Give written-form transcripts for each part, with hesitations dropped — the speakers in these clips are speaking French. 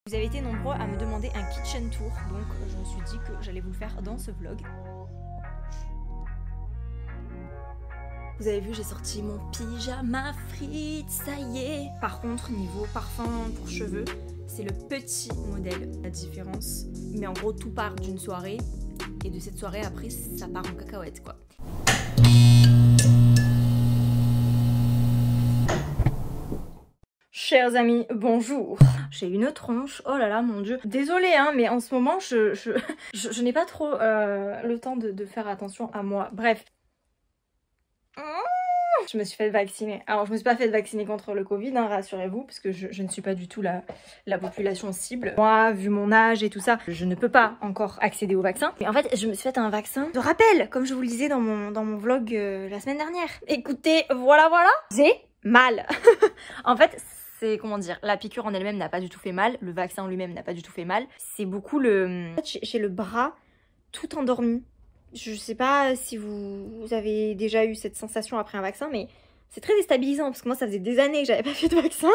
Vous avez été nombreux à me demander un kitchen tour, donc je me suis dit que j'allais vous le faire dans ce vlog. Vous avez vu, j'ai sorti mon pyjama frite, ça y est. Par contre, niveau parfum pour cheveux, c'est le petit modèle, la différence. Mais en gros, tout part d'une soirée, et de cette soirée, après, ça part en cacahuète, quoi. Chers amis, bonjour. J'ai une tronche, oh là là, mon dieu. Désolée, hein, mais en ce moment, je n'ai pas trop le temps de faire attention à moi. Bref. Je me suis fait vacciner. Alors, je me suis pas fait vacciner contre le Covid, hein, rassurez-vous, parce que je ne suis pas du tout la population cible. Moi, vu mon âge et tout ça, je ne peux pas encore accéder au vaccin. Mais en fait, je me suis fait un vaccin de rappel, comme je vous le disais dans mon vlog la semaine dernière. Écoutez, voilà, j'ai mal. En fait, c'est, comment dire, la piqûre en elle-même n'a pas du tout fait mal, le vaccin en lui-même n'a pas du tout fait mal. C'est beaucoup le... En fait, j'ai le bras tout endormi. Je sais pas si vous avez déjà eu cette sensation après un vaccin, mais c'est très déstabilisant parce que moi ça faisait des années que j'avais pas fait de vaccin.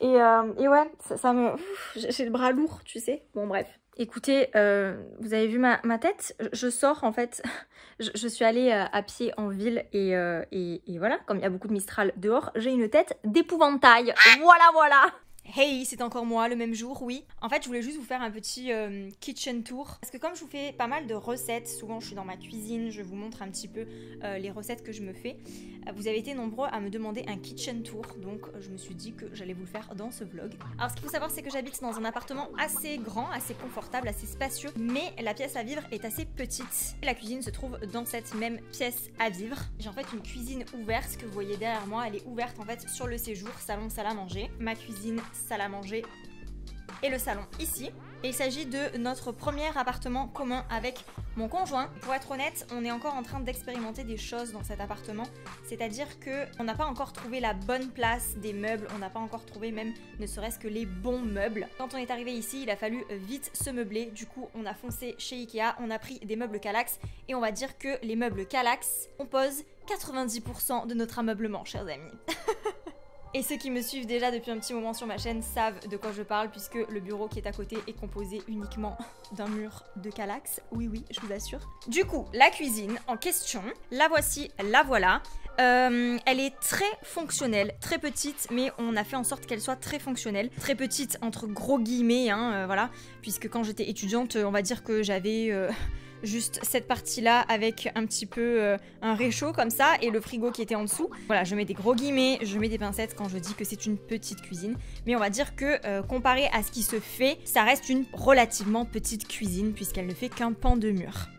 Et ouais, ça me... J'ai le bras lourd, tu sais. Bon bref. Écoutez, vous avez vu ma tête? Je sors en fait, je suis allée à pied en ville et voilà, comme il y a beaucoup de Mistral dehors, j'ai une tête d'épouvantail. Voilà. Hey, c'est encore moi, le même jour, oui. En fait, je voulais juste vous faire un petit kitchen tour. Parce que comme je vous fais pas mal de recettes, souvent je suis dans ma cuisine, je vous montre un petit peu les recettes que je me fais. Vous avez été nombreux à me demander un kitchen tour, donc je me suis dit que j'allais vous le faire dans ce vlog. Alors ce qu'il faut savoir, c'est que j'habite dans un appartement assez grand, assez confortable, assez spacieux, mais la pièce à vivre est assez petite. La cuisine se trouve dans cette même pièce à vivre. J'ai en fait une cuisine ouverte, que vous voyez derrière moi, elle est ouverte en fait sur le séjour, salon, salle à manger. Ma cuisine, salle à manger et le salon ici. Et il s'agit de notre premier appartement commun avec mon conjoint. Pour être honnête, on est encore en train d'expérimenter des choses dans cet appartement. C'est-à-dire qu'on n'a pas encore trouvé la bonne place des meubles, on n'a pas encore trouvé même ne serait-ce que les bons meubles. Quand on est arrivé ici, il a fallu vite se meubler. Du coup, on a foncé chez Ikea, on a pris des meubles Kallax et on va dire que les meubles Kallax composent 90% de notre ameublement, chers amis. Et ceux qui me suivent déjà depuis un petit moment sur ma chaîne savent de quoi je parle puisque le bureau qui est à côté est composé uniquement d'un mur de Kallax. Oui, je vous assure. Du coup, la cuisine en question, la voici, la voilà. Elle est très fonctionnelle, très petite, mais on a fait en sorte qu'elle soit très fonctionnelle. Très petite entre gros guillemets, hein, voilà. Puisque quand j'étais étudiante, on va dire que j'avais... juste cette partie là avec un petit peu un réchaud comme ça et le frigo qui était en dessous. Voilà, je mets des gros guillemets, je mets des pincettes quand je dis que c'est une petite cuisine, mais on va dire que comparé à ce qui se fait, ça reste une relativement petite cuisine puisqu'elle ne fait qu'un pan de mur.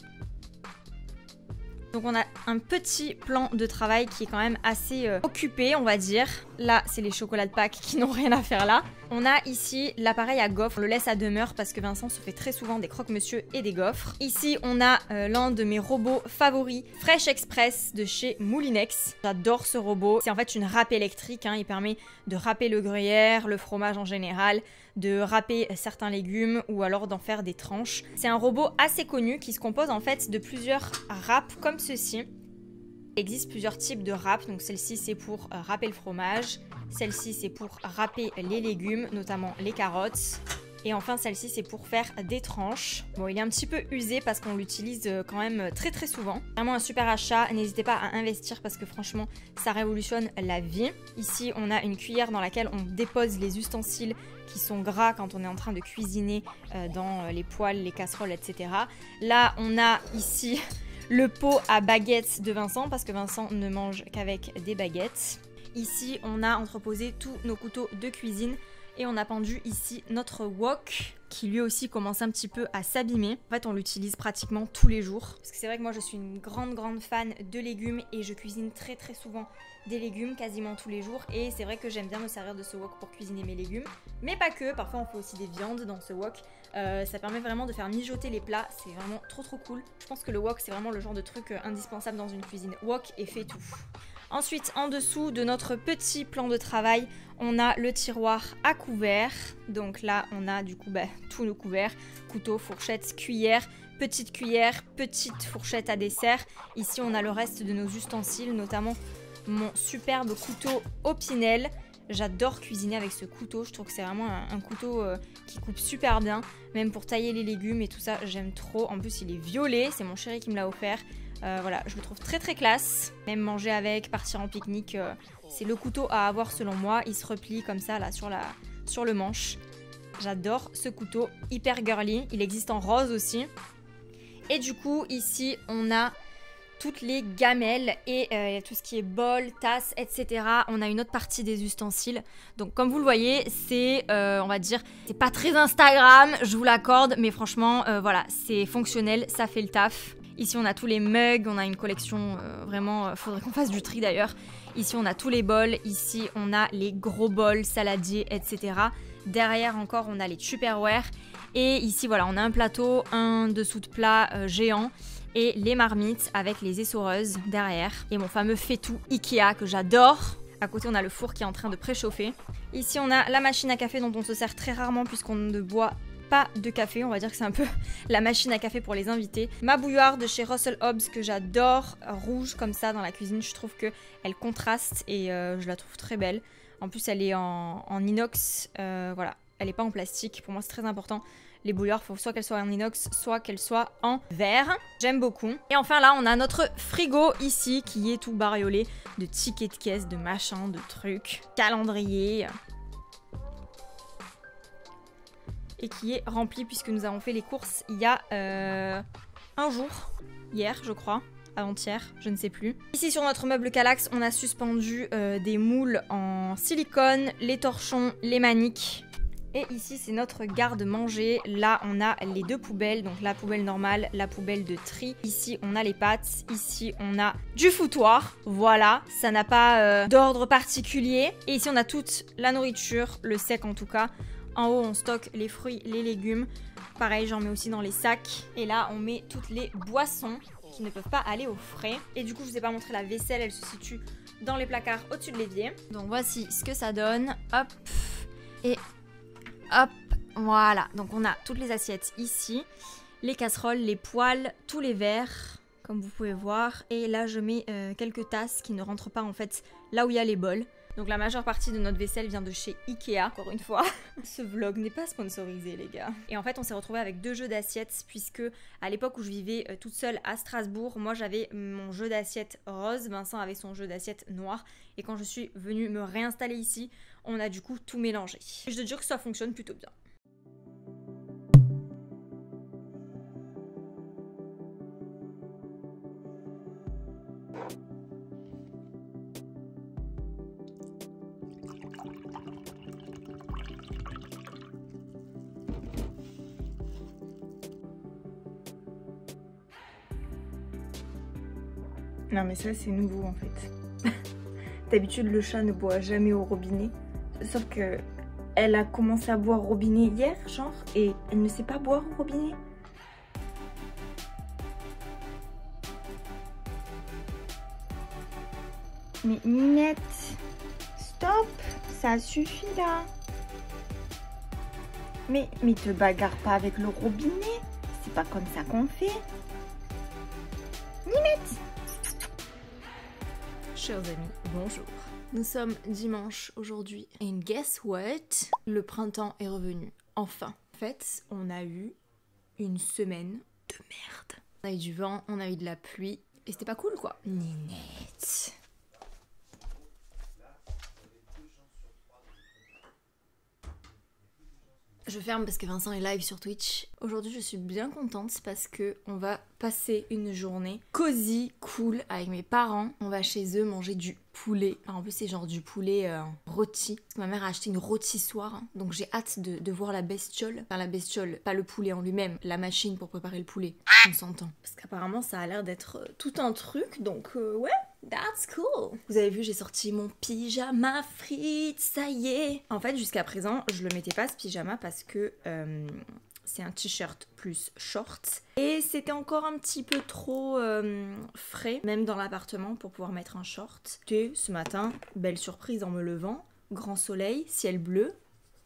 Donc on a un petit plan de travail qui est quand même assez occupé, on va dire. Là, c'est les chocolats de Pâques qui n'ont rien à faire là. On a ici l'appareil à gaufres, on le laisse à demeure parce que Vincent se fait très souvent des croque-monsieur et des gaufres. Ici, on a l'un de mes robots favoris, Fresh Express de chez Moulinex. J'adore ce robot. C'est en fait une râpe électrique, hein. Il permet de râper le gruyère, le fromage en général, de râper certains légumes ou alors d'en faire des tranches. C'est un robot assez connu qui se compose en fait de plusieurs râpes comme ceci. Il existe plusieurs types de râpes, donc celle-ci c'est pour râper le fromage, celle-ci c'est pour râper les légumes, notamment les carottes, et enfin celle-ci c'est pour faire des tranches. Bon, il est un petit peu usé parce qu'on l'utilise quand même très souvent. Vraiment un super achat, n'hésitez pas à investir parce que franchement ça révolutionne la vie. Ici on a une cuillère dans laquelle on dépose les ustensiles qui sont gras quand on est en train de cuisiner dans les poêles, les casseroles, etc. Là on a ici... le pot à baguettes de Vincent, parce que Vincent ne mange qu'avec des baguettes. Ici, on a entreposé tous nos couteaux de cuisine et on a pendu ici notre wok qui lui aussi commence un petit peu à s'abîmer. En fait, on l'utilise pratiquement tous les jours. Parce que c'est vrai que moi, je suis une grande fan de légumes et je cuisine très souvent des légumes quasiment tous les jours. Et c'est vrai que j'aime bien me servir de ce wok pour cuisiner mes légumes. Mais pas que, parfois on fait aussi des viandes dans ce wok. Ça permet vraiment de faire mijoter les plats, c'est vraiment trop cool. Je pense que le wok c'est vraiment le genre de truc indispensable dans une cuisine. Wok et fait tout. Ensuite, en dessous de notre petit plan de travail, on a le tiroir à couverts. Donc là, on a du coup tous nos couverts, couteaux, fourchettes, cuillères, petite cuillère, petite fourchette à dessert. Ici, on a le reste de nos ustensiles, notamment mon superbe couteau Opinel. J'adore cuisiner avec ce couteau, je trouve que c'est vraiment un couteau qui coupe super bien, même pour tailler les légumes et tout ça, j'aime trop. En plus il est violet, c'est mon chéri qui me l'a offert. Voilà, je le trouve très très classe. Même manger avec, partir en pique-nique, c'est le couteau à avoir selon moi. Il se replie comme ça là sur le manche. J'adore ce couteau, hyper girly. Il existe en rose aussi. Et du coup, ici, on a toutes les gamelles et tout ce qui est bol, tasse, etc. On a une autre partie des ustensiles. Donc comme vous le voyez, c'est, on va dire, c'est pas très Instagram, je vous l'accorde, mais franchement, voilà, c'est fonctionnel, ça fait le taf. Ici, on a tous les mugs, on a une collection, vraiment, faudrait qu'on fasse du tri d'ailleurs. Ici, on a tous les bols, ici, on a les gros bols, saladiers, etc. Derrière encore, on a les Tupperware. Et ici, voilà, on a un plateau, un dessous de plat géant. Et les marmites avec les essoreuses derrière. Et mon fameux faitout Ikea que j'adore. À côté, on a le four qui est en train de préchauffer. Ici, on a la machine à café dont on se sert très rarement puisqu'on ne boit pas de café. On va dire que c'est un peu la machine à café pour les invités. Ma bouilloire de chez Russell Hobbs que j'adore. Rouge comme ça dans la cuisine. Je trouve qu'elle contraste et je la trouve très belle. En plus, elle est en inox. Voilà, elle n'est pas en plastique. Pour moi, c'est très important. Les bouilloires, il faut soit qu'elles soient en inox, soit qu'elles soient en verre. J'aime beaucoup. Et enfin là, on a notre frigo ici qui est tout bariolé de tickets de caisse, de machins, de trucs, calendrier. Et qui est rempli puisque nous avons fait les courses il y a un jour. Hier, je crois. Avant-hier, je ne sais plus. Ici sur notre meuble Kallax, on a suspendu des moules en silicone, les torchons, les maniques. Et ici, c'est notre garde-manger. Là, on a les deux poubelles. Donc, la poubelle normale, la poubelle de tri. Ici, on a les pâtes. Ici, on a du foutoir. Voilà, ça n'a pas d'ordre particulier. Et ici, on a toute la nourriture, le sec en tout cas. En haut, on stocke les fruits, les légumes. Pareil, j'en mets aussi dans les sacs. Et là, on met toutes les boissons qui ne peuvent pas aller au frais. Et du coup, je vous ai pas montré la vaisselle. Elle se situe dans les placards au-dessus de l'évier. Donc, voici ce que ça donne. Hop. Et... hop, voilà. Donc on a toutes les assiettes ici, les casseroles, les poêles, tous les verres, comme vous pouvez voir. Et là, je mets quelques tasses qui ne rentrent pas en fait là où il y a les bols. Donc la majeure partie de notre vaisselle vient de chez Ikea, encore une fois. Ce vlog n'est pas sponsorisé, les gars. Et en fait, on s'est retrouvés avec deux jeux d'assiettes, puisque à l'époque où je vivais toute seule à Strasbourg, moi j'avais mon jeu d'assiette rose, Vincent avait son jeu d'assiette noir. Et quand je suis venue me réinstaller ici, on a du coup tout mélangé. Et je te jure que ça fonctionne plutôt bien. Non mais ça c'est nouveau en fait. D'habitude le chat ne boit jamais au robinet. Sauf que elle a commencé à boire au robinet hier genre et elle ne sait pas boire au robinet. Mais Ninette, stop, ça suffit là. Mais te bagarre pas avec le robinet, c'est pas comme ça qu'on fait. Ninette. Chers amis, bonjour. Nous sommes dimanche aujourd'hui et guess what? Le printemps est revenu, enfin. En fait, on a eu une semaine de merde. On a eu du vent, on a eu de la pluie et c'était pas cool quoi. Ninette. Je ferme parce que Vincent est live sur Twitch. Aujourd'hui, je suis bien contente parce que on va passer une journée cosy, cool avec mes parents. On va chez eux manger du poulet. Alors, en plus, c'est genre du poulet rôti. Parce que ma mère a acheté une rôtissoire. Hein. Donc, j'ai hâte de voir la bestiole. Enfin, la bestiole, pas le poulet en lui-même, la machine pour préparer le poulet. On s'entend. Parce qu'apparemment, ça a l'air d'être tout un truc. Donc, ouais. That's cool. Vous avez vu, j'ai sorti mon pyjama frites, ça y est. En fait, jusqu'à présent, je le mettais pas ce pyjama parce que c'est un t-shirt plus short. Et c'était encore un petit peu trop frais, même dans l'appartement, pour pouvoir mettre un short. Et ce matin, belle surprise en me levant. Grand soleil, ciel bleu.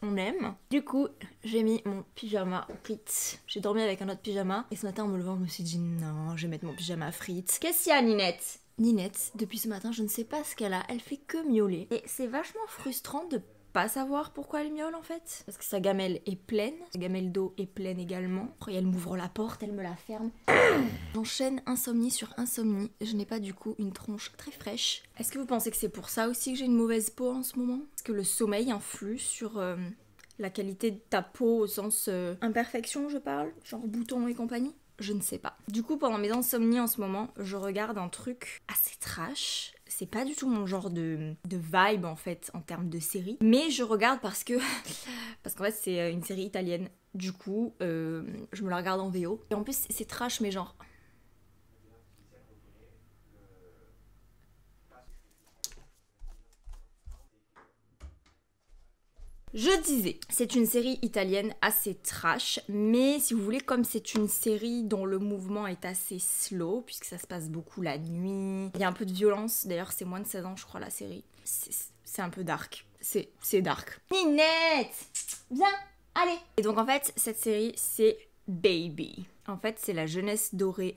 On aime. Du coup, j'ai mis mon pyjama frites. J'ai dormi avec un autre pyjama. Et ce matin, en me levant, je me suis dit non, je vais mettre mon pyjama frites. Qu'est-ce qu'il y a, Ninette? Ninette, depuis ce matin, je ne sais pas ce qu'elle a, elle fait que miauler. Et c'est vachement frustrant de pas savoir pourquoi elle miaule en fait. Parce que sa gamelle est pleine, sa gamelle d'eau est pleine également. Après elle m'ouvre la porte, elle me la ferme. J'enchaîne insomnie sur insomnie. Je n'ai pas du coup une tronche très fraîche. Est-ce que vous pensez que c'est pour ça aussi que j'ai une mauvaise peau en ce moment? Est-ce que le sommeil influe sur la qualité de ta peau au sens imperfection je parle? Genre boutons et compagnie? Je ne sais pas. Du coup, pendant mes insomnies en ce moment, je regarde un truc assez trash. C'est pas du tout mon genre de vibe en fait en termes de série. Mais je regarde parce qu'en fait c'est une série italienne. Du coup, je me la regarde en VO. Et en plus c'est trash mais genre... Je disais, c'est une série italienne assez trash, mais si vous voulez, comme c'est une série dont le mouvement est assez slow, puisque ça se passe beaucoup la nuit, il y a un peu de violence, d'ailleurs c'est moins de 16 ans je crois la série, c'est un peu dark, c'est dark. Ninette, viens, allez. Et donc en fait, cette série c'est Baby. En fait c'est la jeunesse dorée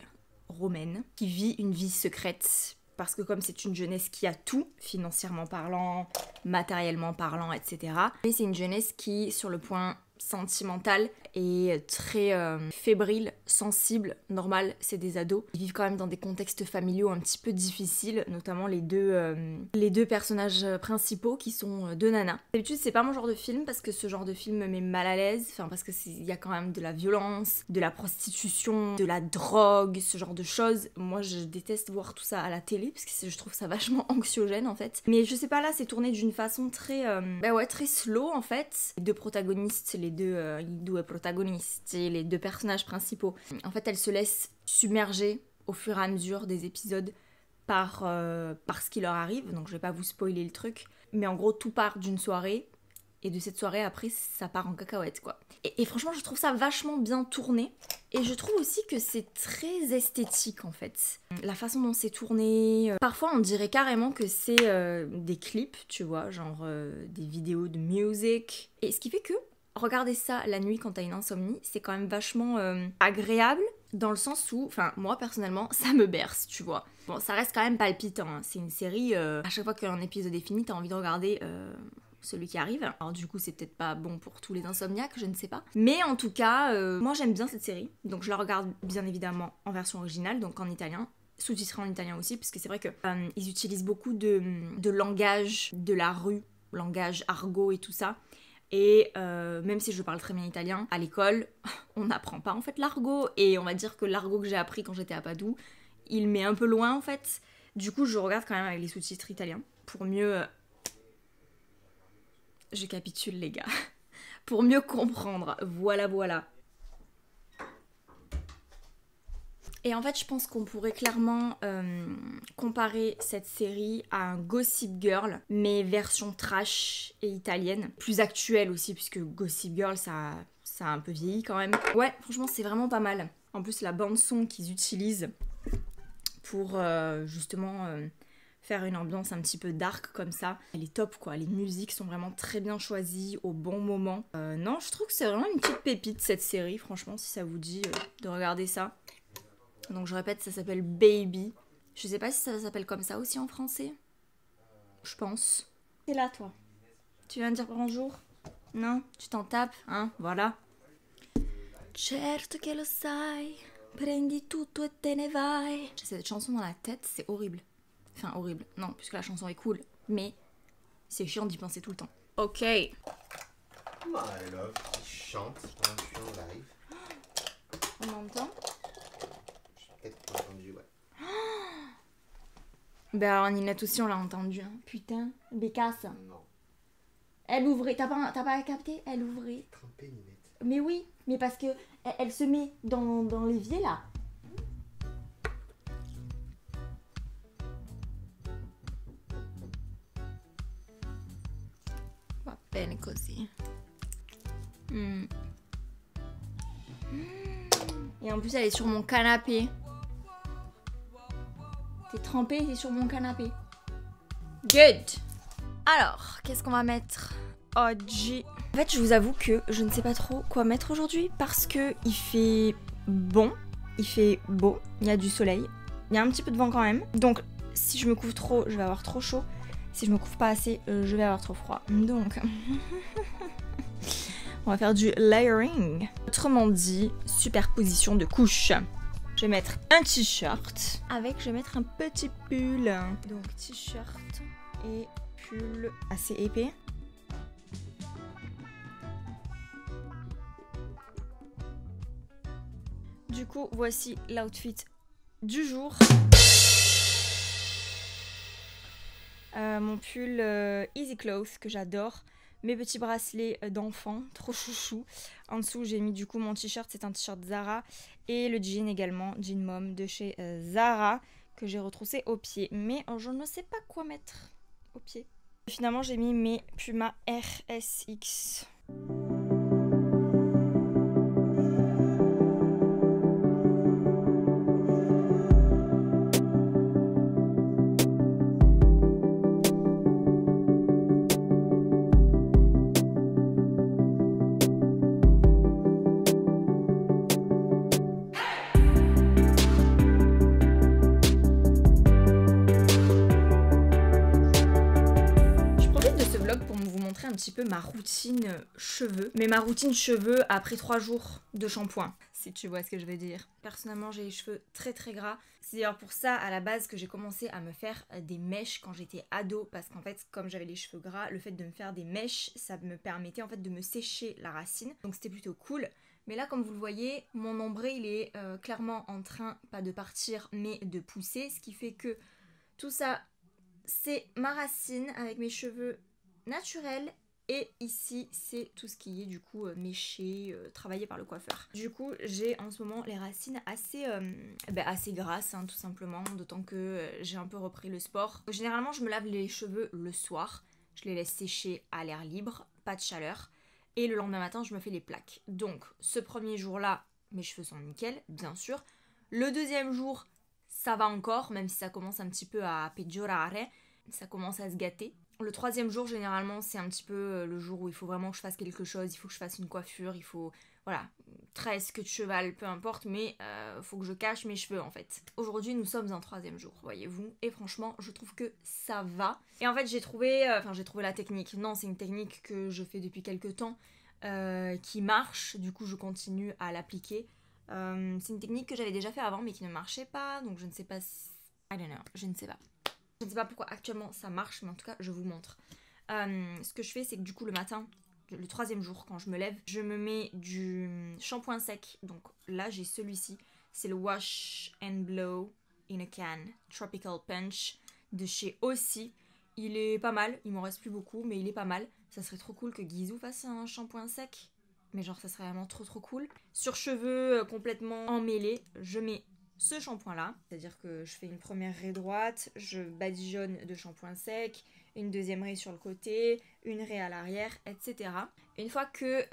romaine qui vit une vie secrète. Parce que comme c'est une jeunesse qui a tout, financièrement parlant, matériellement parlant, etc. Mais c'est une jeunesse qui, sur le point sentimental, est très fébrile, sensible, normal, c'est des ados. Ils vivent quand même dans des contextes familiaux un petit peu difficiles, notamment les deux personnages principaux qui sont deux nanas. D'habitude c'est pas mon genre de film parce que ce genre de film me met mal à l'aise, enfin parce que il y a quand même de la violence, de la prostitution, de la drogue, ce genre de choses. Moi je déteste voir tout ça à la télé parce que je trouve ça vachement anxiogène en fait. Mais je sais pas, là c'est tourné d'une façon très très slow en fait. Les deux protagonistes, les deux protagonistes, les deux personnages principaux, en fait elles se laissent submerger au fur et à mesure des épisodes par ce qui leur arrive, donc je vais pas vous spoiler le truc, mais en gros tout part d'une soirée et de cette soirée après ça part en cacahuète quoi. Et franchement je trouve ça vachement bien tourné et je trouve aussi que c'est très esthétique en fait. La façon dont c'est tourné, parfois on dirait carrément que c'est des clips, tu vois, genre des vidéos de musique, et ce qui fait que regarder ça la nuit quand t'as une insomnie, c'est quand même vachement agréable, dans le sens où, enfin moi personnellement, ça me berce, tu vois. Bon, ça reste quand même palpitant, hein. C'est une série, à chaque fois qu'un épisode est fini, t'as envie de regarder celui qui arrive. Alors du coup, c'est peut-être pas bon pour tous les insomniaques, je ne sais pas. Mais en tout cas, moi j'aime bien cette série, donc je la regarde bien évidemment en version originale, donc en italien, sous-titré en italien aussi, parce que c'est vrai que ils utilisent beaucoup de langage de la rue, langage argot et tout ça. Et même si je parle très bien italien, à l'école, on n'apprend pas en fait l'argot. Et on va dire que l'argot que j'ai appris quand j'étais à Padoue, il m'est un peu loin en fait. Du coup, je regarde quand même avec les sous-titres italiens pour mieux... Je capitule les gars. Pour mieux comprendre. Voilà, voilà. Et en fait, je pense qu'on pourrait clairement comparer cette série à un Gossip Girl, mais version trash et italienne. Plus actuelle aussi, puisque Gossip Girl, ça a un peu vieilli quand même. Ouais, franchement, c'est vraiment pas mal. En plus, la bande-son qu'ils utilisent pour justement faire une ambiance un petit peu dark comme ça, elle est top quoi. Les musiques sont vraiment très bien choisies au bon moment. Non, je trouve que c'est vraiment une petite pépite cette série, franchement, si ça vous dit de regarder ça. Donc je répète, ça s'appelle Baby. Je sais pas si ça s'appelle comme ça aussi en français. Je pense. T'es là toi. Tu viens de dire bonjour? Non? Tu t'en tapes? Hein? Voilà. Certo che lo sai, prendi tutto e te ne vai. J'ai cette chanson dans la tête, c'est horrible. Enfin horrible, non, puisque la chanson est cool. Mais c'est chiant d'y penser tout le temps. Ok. My love, il chante quand je suis en live. On entend? Peut-être pas entendu, ouais. Ben alors Ninette aussi on l'a entendu. Hein. Putain, bécasse. Non. Elle ouvrait, t'as pas capté? Elle ouvrait. Trempé, Ninette. Mais oui, mais parce que elle se met dans l'évier là. Va bene così. Et en plus elle est sur mon canapé. T'es trempée, t'es sur mon canapé. Good. Alors, qu'est-ce qu'on va mettre oggi? En fait, je vous avoue que je ne sais pas trop quoi mettre aujourd'hui parce que il fait bon, il fait beau, il y a du soleil, il y a un petit peu de vent quand même. Donc, si je me couvre trop, je vais avoir trop chaud. Si je me couvre pas assez, je vais avoir trop froid. Donc, on va faire du layering. Autrement dit, superposition de couches. Je vais mettre un t-shirt avec, je vais mettre un petit pull. Donc t-shirt et pull assez épais. Du coup, voici l'outfit du jour. Mon pull Easy Clothes que j'adore. Mes petits bracelets d'enfant, trop chouchou. En dessous, j'ai mis du coup mon t-shirt, c'est un t-shirt Zara. Et le jean également, jean mom de chez Zara, que j'ai retroussé au pied. Mais je ne sais pas quoi mettre au pied. Finalement, j'ai mis mes Puma RSX. Un petit peu ma routine cheveux, mais ma routine cheveux après 3 jours de shampoing, si tu vois ce que je veux dire. Personnellement, j'ai les cheveux très très gras. C'est d'ailleurs pour ça à la base que j'ai commencé à me faire des mèches quand j'étais ado, parce qu'en fait comme j'avais les cheveux gras, le fait de me faire des mèches, ça me permettait en fait de me sécher la racine, donc c'était plutôt cool. Mais là, comme vous le voyez, mon nombril il est clairement en train, pas de partir, mais de pousser, ce qui fait que tout ça, c'est ma racine avec mes cheveux naturel, et ici c'est tout ce qui est du coup méché, travaillé par le coiffeur. Du coup j'ai en ce moment les racines assez grasses hein, tout simplement, d'autant que j'ai un peu repris le sport. Généralement je me lave les cheveux le soir, je les laisse sécher à l'air libre, pas de chaleur, et le lendemain matin je me fais les plaques. Donc ce premier jour là mes cheveux sont nickel bien sûr, le deuxième jour ça va encore, même si ça commence un petit peu à peggiorare, ça commence à se gâter. Le troisième jour, généralement, c'est un petit peu le jour où il faut vraiment que je fasse quelque chose, il faut que je fasse une coiffure, il faut, voilà, tresse, queue de cheval, peu importe, mais faut que je cache mes cheveux en fait. Aujourd'hui, nous sommes en troisième jour, voyez-vous, et franchement, je trouve que ça va. Et en fait, j'ai trouvé la technique. Non, c'est une technique que je fais depuis quelques temps, qui marche, du coup, je continue à l'appliquer. C'est une technique que j'avais déjà fait avant, mais qui ne marchait pas, donc je ne sais pas si... I don't know, je ne sais pas. Je ne sais pas pourquoi actuellement ça marche, mais en tout cas je vous montre. Ce que je fais, c'est que du coup le matin, le troisième jour quand je me lève, je me mets du shampoing sec. Donc là j'ai celui-ci, c'est le Wash and Blow in a Can Tropical Punch de chez Aussie. Il est pas mal, il m'en reste plus beaucoup, mais il est pas mal. Ça serait trop cool que Guizou fasse un shampoing sec, mais genre ça serait vraiment trop cool. Sur cheveux complètement emmêlés, je mets ce shampoing là, c'est-à-dire que je fais une première raie droite, je badigeonne de shampoing sec, une deuxième raie sur le côté, une raie à l'arrière, etc. Une fois que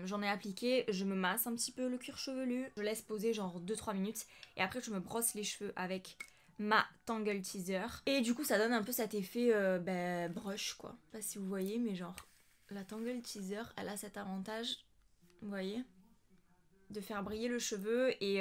j'en ai appliqué, je me masse un petit peu le cuir chevelu, je laisse poser genre 2-3 minutes et après je me brosse les cheveux avec ma Tangle Teaser. Et du coup ça donne un peu cet effet brush quoi. Je sais pas si vous voyez, mais genre la Tangle Teaser elle a cet avantage, vous voyez, de faire briller le cheveu et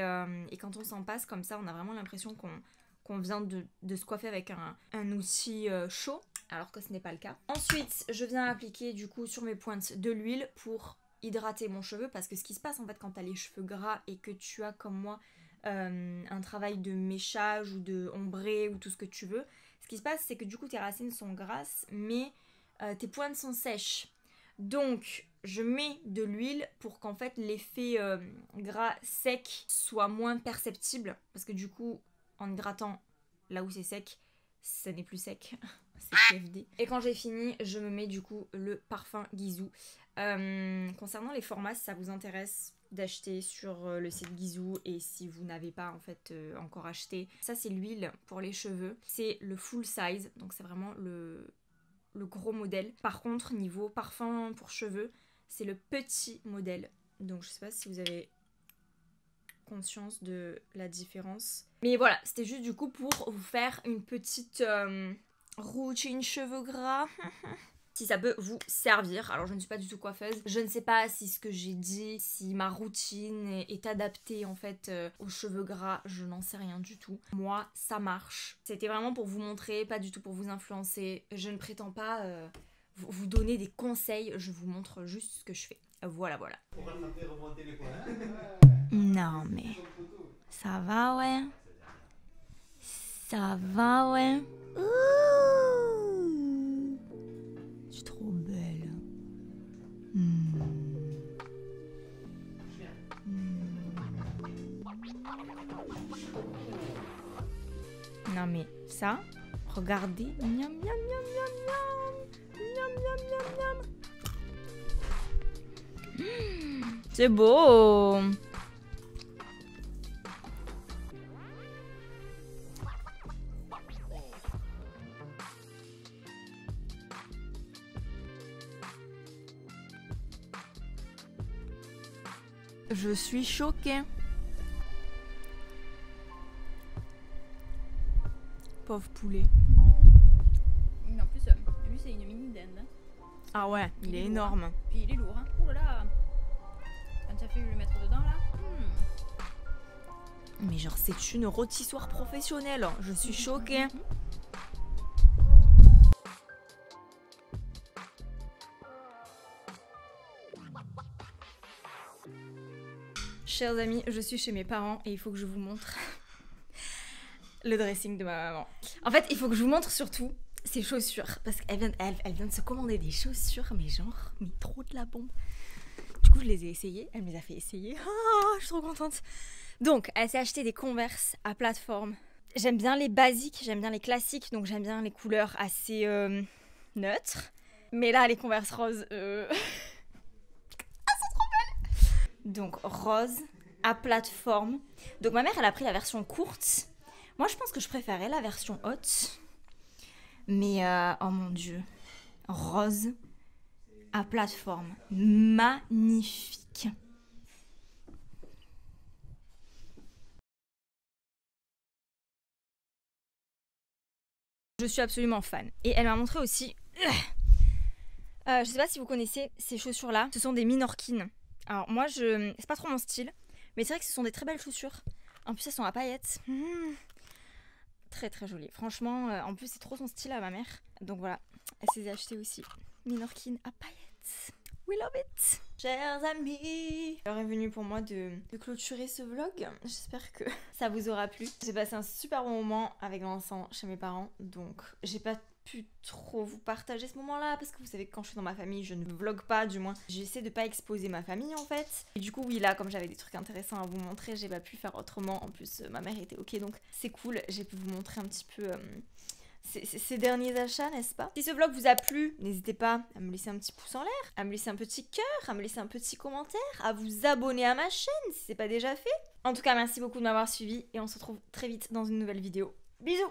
quand on s'en passe comme ça, on a vraiment l'impression qu'on vient de se coiffer avec un outil chaud, alors que ce n'est pas le cas. Ensuite, je viens appliquer du coup sur mes pointes de l'huile pour hydrater mon cheveu, parce que ce qui se passe en fait quand tu as les cheveux gras et que tu as comme moi un travail de méchage ou de ombré ou tout ce que tu veux, ce qui se passe c'est que du coup tes racines sont grasses mais tes pointes sont sèches. Donc je mets de l'huile pour qu'en fait l'effet gras sec soit moins perceptible, parce que du coup en hydratant là où c'est sec, ça n'est plus sec, c'est CFD. Et quand j'ai fini, je me mets du coup le parfum Guizou. Concernant les formats, si ça vous intéresse d'acheter sur le site Guizou, et si vous n'avez pas en fait encore acheté, ça c'est l'huile pour les cheveux, c'est le full size, donc c'est vraiment le gros modèle. Par contre niveau parfum pour cheveux, c'est le petit modèle, donc je sais pas si vous avez conscience de la différence, mais voilà, c'était juste du coup pour vous faire une petite routine cheveux gras. si ça peut vous servir. Alors je ne suis pas du tout coiffeuse, je ne sais pas si ce que j'ai dit, si ma routine est adaptée en fait aux cheveux gras, je n'en sais rien du tout. Moi ça marche. C'était vraiment pour vous montrer, pas du tout pour vous influencer. Je ne prétends pas vous donner des conseils, je vous montre juste ce que je fais. Voilà. Non mais ça va ouais. Ça va ouais. Ouh. Je suis trop belle. Non mais ça, regardez. Miam miam miam miam miam. Miam miam miam miam. C'est beau. Je suis choquée. Pauvre poulet. En plus, lui c'est une mini dinde. Hein. Ah ouais, il est énorme. Hein. Puis il est lourd. Hein. Oh là là. Quand tu as fait le mettre dedans là. Mais genre c'est une rôtissoire professionnelle. Je suis choquée. Chers amis, je suis chez mes parents et il faut que je vous montre le dressing de ma maman. En fait, il faut que je vous montre surtout ses chaussures. Parce qu'elle vient de se commander des chaussures, mais genre, mais trop de la bombe. Du coup, je les ai essayées. Elle me les a fait essayer. Oh, je suis trop contente. Donc, elle s'est acheté des Converse à plateforme. J'aime bien les basiques, j'aime bien les classiques. Donc, j'aime bien les couleurs assez neutres. Mais là, les Converse roses... Donc rose à plateforme. Donc ma mère elle a pris la version courte. Moi je pense que je préférais la version haute. Mais oh mon dieu. Rose à plateforme. Magnifique. Je suis absolument fan. Et elle m'a montré aussi... je sais pas si vous connaissez ces chaussures là. Ce sont des Minorkin. Alors moi, c'est pas trop mon style, mais c'est vrai que ce sont des très belles chaussures. En plus, elles sont à paillettes. Très très jolies. Franchement, en plus, c'est trop son style à ma mère. Donc voilà, elle s'est achetée aussi. Minorkin à paillettes. We love it. Chers amis, l'heure est venue pour moi de clôturer ce vlog. J'espère que ça vous aura plu. J'ai passé un super bon moment avec Vincent chez mes parents. Donc j'ai pas pu trop vous partager ce moment-là parce que vous savez que quand je suis dans ma famille, je ne vlog pas, du moins j'essaie de pas exposer ma famille en fait. Et du coup oui, là comme j'avais des trucs intéressants à vous montrer, j'ai pas pu faire autrement. En plus ma mère était ok, donc c'est cool, j'ai pu vous montrer un petit peu ces derniers achats, n'est-ce pas? Si ce vlog vous a plu, n'hésitez pas à me laisser un petit pouce en l'air, à me laisser un petit cœur, à me laisser un petit commentaire, à vous abonner à ma chaîne si c'est pas déjà fait. En tout cas merci beaucoup de m'avoir suivi et on se retrouve très vite dans une nouvelle vidéo. Bisous.